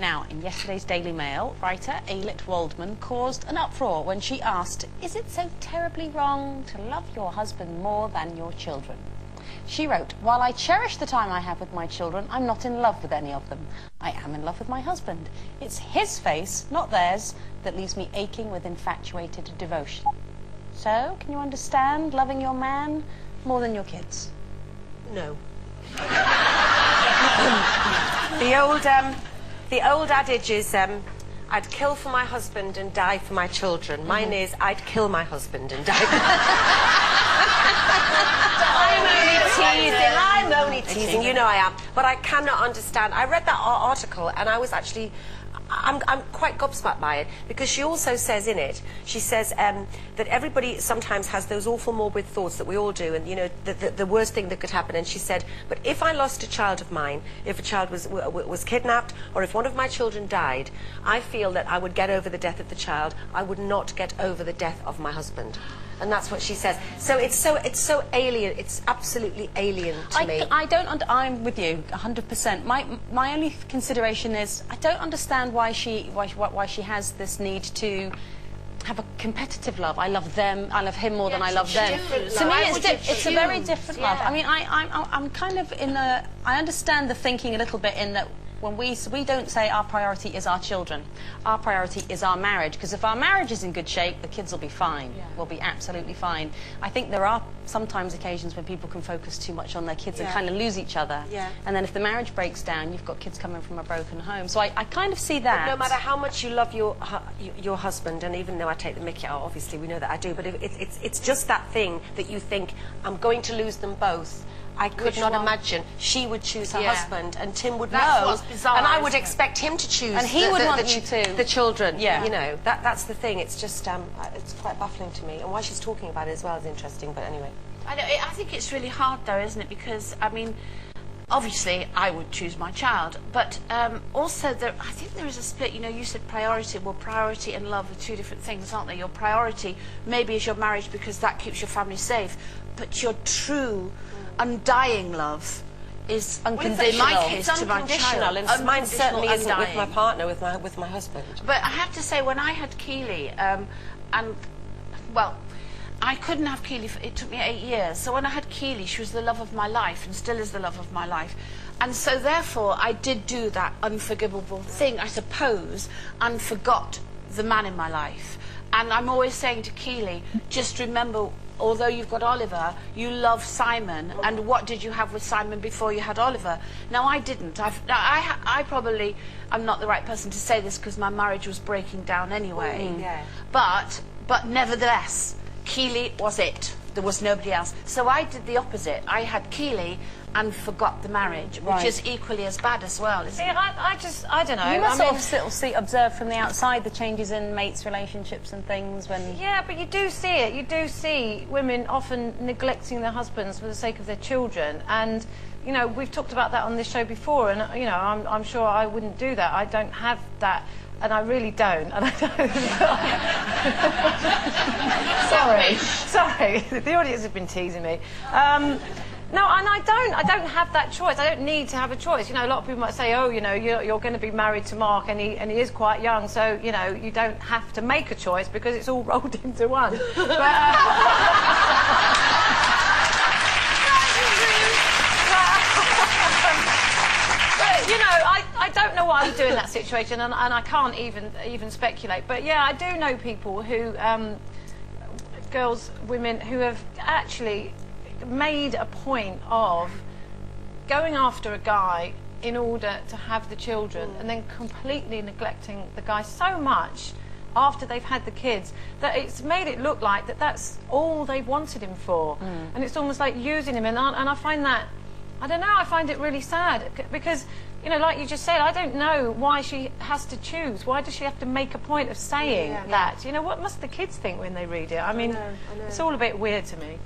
Now, in yesterday's Daily Mail, writer Ailette Waldman caused an uproar when she asked, "Is it so terribly wrong to love your husband more than your children?" She wrote, "While I cherish the time I have with my children, I'm not in love with any of them. I am in love with my husband. It's his face, not theirs, that leaves me aching with infatuated devotion." So, can you understand loving your man more than your kids? No. The old adage is, I'd kill for my husband and die for my children. Mine is, I'd kill my husband and die for my I'm only teasing, you know I am. But I cannot understand. I read that article and I was actually... I'm quite gobsmacked by it, because she also says in it, she says that everybody sometimes has those awful morbid thoughts that we all do, and you know, the worst thing that could happen. And she said, but if I lost a child of mine, if a child was kidnapped, or if one of my children died, I feel that I would get over the death of the child. I would not get over the death of my husband. And that's what she says. So it's so alien. It's absolutely alien to me. I'm with you 100%. My only consideration is I don't understand why she has this need to have a competitive love. I love them. I love him more than I love them. To me, it's a very different love. I mean, I'm kind of in a. I understand the thinking a little bit in that. When we don't say our priority is our children, our priority is our marriage, because if our marriage is in good shape, the kids will be fine. Will be absolutely fine. I think there are sometimes occasions when people can focus too much on their kids and kind of lose each other. And then if the marriage breaks down, you've got kids coming from a broken home. So I kind of see that. But no matter how much you love your husband, and even though I take the mickey out, obviously we know that I do, but it's just that thing that you think, I'm going to lose them both. I could not imagine she would choose her husband, and Tim would know, what's bizarre, and I would expect him to choose, and he would want you to. The children. You know, that's the thing. It's just it's quite baffling to me, and why she's talking about it as well is interesting. But anyway, I think it's really hard though, isn't it? Because I mean, obviously I would choose my child, but also I think there is a split. You know, you said priority. Well, priority and love are two different things, aren't they? Your priority maybe is your marriage because that keeps your family safe, but your true undying love is unconditional. In my case, to my child. And mine certainly isn't with my partner, with my husband. But I have to say, when I had Keely, and well, I couldn't have Keely. It took me 8 years. So when I had Keely, she was the love of my life, and still is the love of my life. And so therefore, I did do that unforgivable thing, I suppose, and forgot the man in my life. And I'm always saying to Keely, just remember, although you've got Oliver, you love Simon, and what did you have with Simon before you had Oliver? Now, I didn't. I probably am not the right person to say this because my marriage was breaking down anyway. But nevertheless, Keely was it. There was nobody else. So I did the opposite. I had Keely and forgot the marriage, which is equally as bad as well, isn't it? I don't know. You must sort of observe from the outside the changes in mates' relationships and things when... Yeah, but you do see it. You do see women often neglecting their husbands for the sake of their children. And, you know, we've talked about that on this show before, and, you know, I'm sure I wouldn't do that. I don't have that, and I really don't. And I don't. Sorry. The audience have been teasing me. No, and I don't have that choice. I don't need to have a choice. You know, a lot of people might say, oh, you know, you're going to be married to Mark, and he is quite young, so, you know, you don't have to make a choice because it's all rolled into one. But, you know, I don't know what I would do in that situation, and I can't even speculate. But, yeah, I do know people who, women who have actually made a point of going after a guy in order to have the children and then completely neglecting the guy so much after they've had the kids that it's made it look like that's all they wanted him for. And it's almost like using him, and I find that, I don't know, I find it really sad because, you know, like you just said, I don't know why she has to choose. Why does she have to make a point of saying that? You know, what must the kids think when they read it? I mean, it's all a bit weird to me.